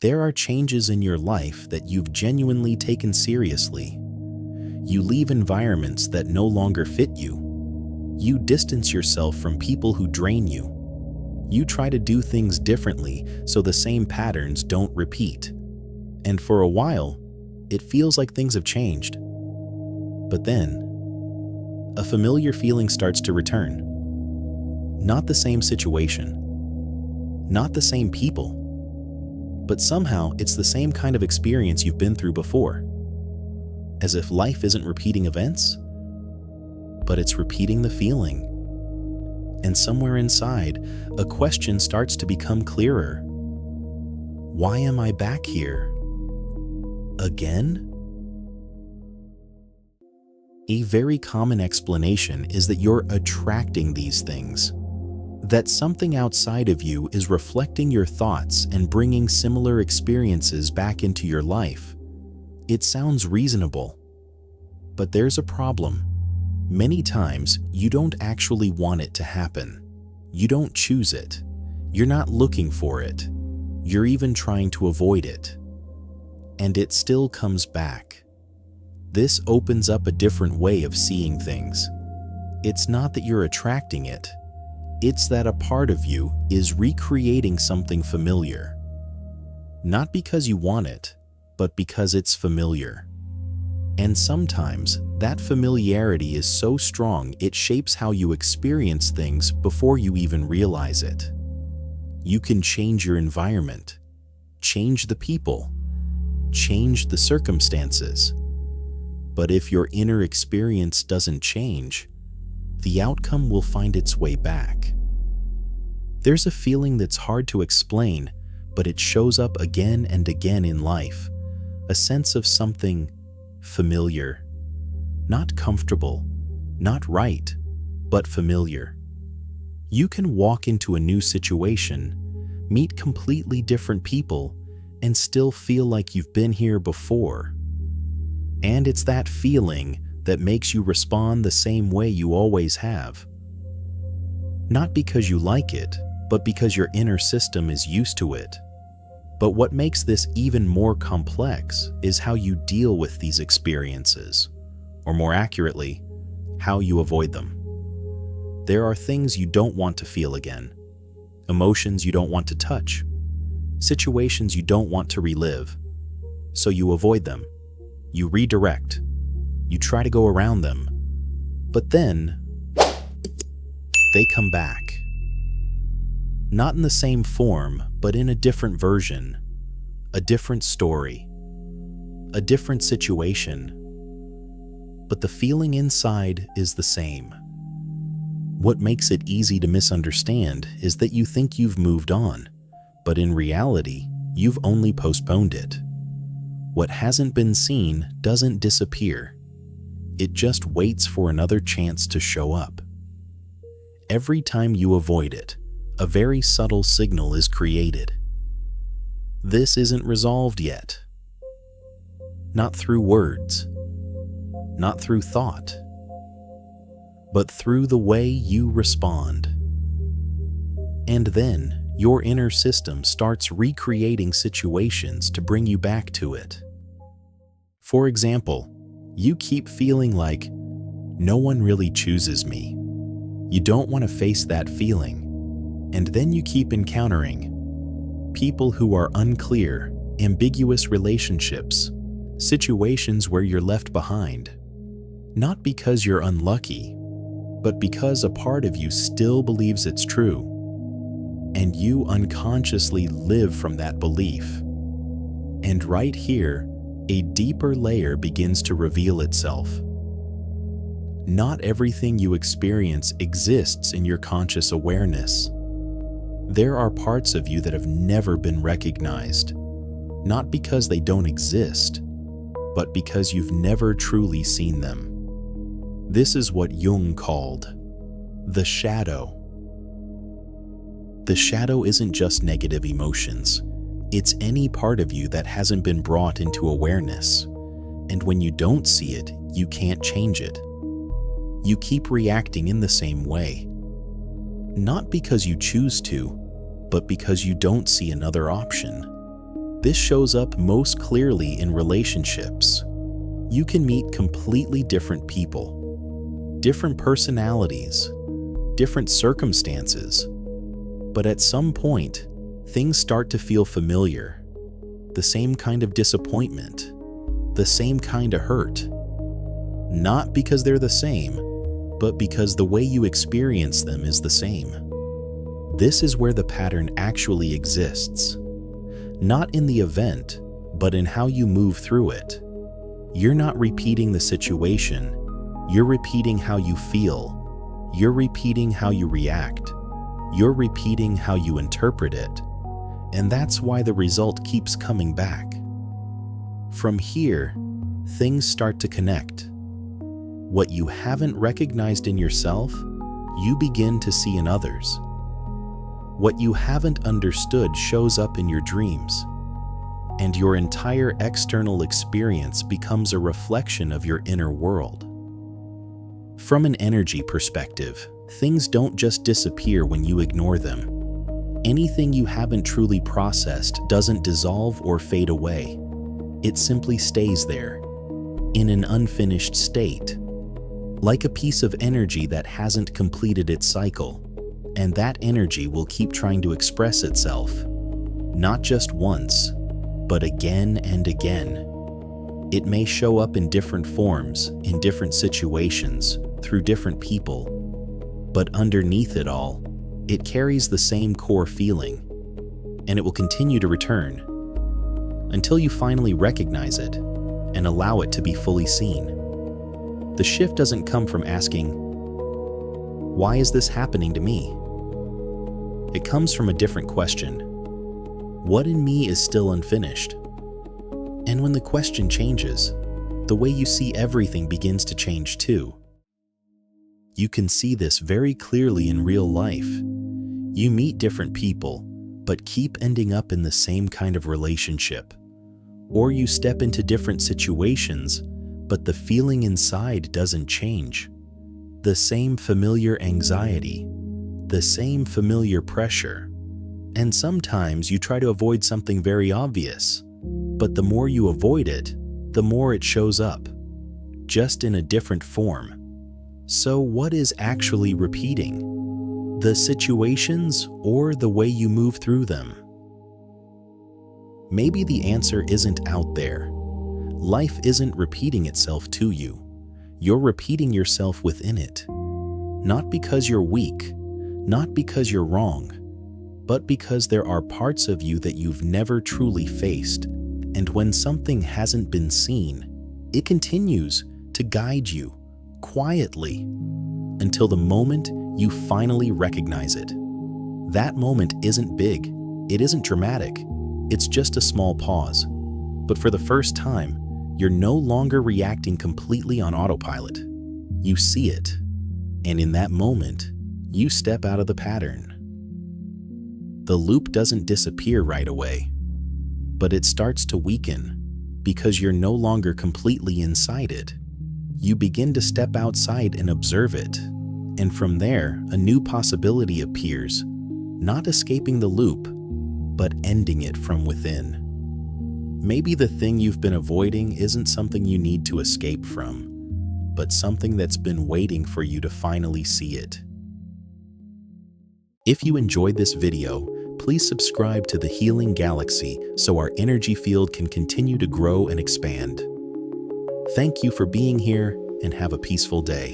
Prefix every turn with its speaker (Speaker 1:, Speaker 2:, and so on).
Speaker 1: There are changes in your life that you've genuinely taken seriously. You leave environments that no longer fit you. You distance yourself from people who drain you. You try to do things differently so the same patterns don't repeat. And for a while, it feels like things have changed. But then, a familiar feeling starts to return. Not the same situation, not the same people, but somehow it's the same kind of experience you've been through before. As if life isn't repeating events, but it's repeating the feeling. And somewhere inside, a question starts to become clearer. Why am I back here? Again? A very common explanation is that you're attracting these things. That something outside of you is reflecting your thoughts and bringing similar experiences back into your life. It sounds reasonable, but there's a problem. Many times, you don't actually want it to happen. You don't choose it. You're not looking for it. You're even trying to avoid it. And it still comes back. This opens up a different way of seeing things. It's not that you're attracting it. It's that a part of you is recreating something familiar. Not because you want it, but because it's familiar. And sometimes, that familiarity is so strong it shapes how you experience things before you even realize it. You can change your environment, change the people, change the circumstances. But if your inner experience doesn't change, the outcome will find its way back. There's a feeling that's hard to explain, but it shows up again and again in life. A sense of something familiar. Not comfortable, not right, but familiar. You can walk into a new situation, meet completely different people, and still feel like you've been here before. And it's that feeling that makes you respond the same way you always have. Not because you like it, but because your inner system is used to it. But what makes this even more complex is how you deal with these experiences, or more accurately, how you avoid them. There are things you don't want to feel again, emotions you don't want to touch, situations you don't want to relive, so you avoid them. You redirect. You try to go around them. But then, they come back. Not in the same form, but in a different version, a different story, a different situation. But the feeling inside is the same. What makes it easy to misunderstand is that you think you've moved on, but in reality, you've only postponed it. What hasn't been seen doesn't disappear. It just waits for another chance to show up. Every time you avoid it, a very subtle signal is created. This isn't resolved yet. Not through words, not through thought, but through the way you respond. And then, your inner system starts recreating situations to bring you back to it. For example, you keep feeling like, no one really chooses me. You don't want to face that feeling. And then you keep encountering people who are unclear, ambiguous relationships, situations where you're left behind. Not because you're unlucky, but because a part of you still believes it's true. And you unconsciously live from that belief. And right here, a deeper layer begins to reveal itself. Not everything you experience exists in your conscious awareness. There are parts of you that have never been recognized, not because they don't exist, but because you've never truly seen them. This is what Jung called the shadow. The shadow isn't just negative emotions. It's any part of you that hasn't been brought into awareness. And when you don't see it, you can't change it. You keep reacting in the same way. Not because you choose to, but because you don't see another option. This shows up most clearly in relationships. You can meet completely different people, different personalities, different circumstances, but at some point, things start to feel familiar. The same kind of disappointment, the same kind of hurt. Not because they're the same, but because the way you experience them is the same. This is where the pattern actually exists. Not in the event, but in how you move through it. You're not repeating the situation, you're repeating how you feel. You're repeating how you react. You're repeating how you interpret it. And that's why the result keeps coming back. From here, things start to connect. What you haven't recognized in yourself, you begin to see in others. What you haven't understood shows up in your dreams, and your entire external experience becomes a reflection of your inner world. From an energy perspective, things don't just disappear when you ignore them. Anything you haven't truly processed doesn't dissolve or fade away. It simply stays there, in an unfinished state, like a piece of energy that hasn't completed its cycle. And that energy will keep trying to express itself, not just once, but again and again. It may show up in different forms, in different situations, through different people, but underneath it all, it carries the same core feeling, and it will continue to return until you finally recognize it and allow it to be fully seen. The shift doesn't come from asking, "Why is this happening to me?" It comes from a different question. What in me is still unfinished? And when the question changes, the way you see everything begins to change too. You can see this very clearly in real life. You meet different people, but keep ending up in the same kind of relationship. Or you step into different situations, but the feeling inside doesn't change. The same familiar anxiety, the same familiar pressure. And sometimes you try to avoid something very obvious, but the more you avoid it, the more it shows up, just in a different form. So what is actually repeating? The situations or the way you move through them? Maybe the answer isn't out there. Life isn't repeating itself to you. You're repeating yourself within it. Not because you're weak, not because you're wrong, but because there are parts of you that you've never truly faced. And when something hasn't been seen, it continues to guide you quietly until the moment you finally recognize it. That moment isn't big, it isn't dramatic, it's just a small pause. But for the first time, you're no longer reacting completely on autopilot. You see it, and in that moment, you step out of the pattern. The loop doesn't disappear right away, but it starts to weaken because you're no longer completely inside it. You begin to step outside and observe it, and from there, a new possibility appears, not escaping the loop, but ending it from within. Maybe the thing you've been avoiding isn't something you need to escape from, but something that's been waiting for you to finally see it. If you enjoyed this video, please subscribe to the Healing Galaxy so our energy field can continue to grow and expand. Thank you for being here, and have a peaceful day.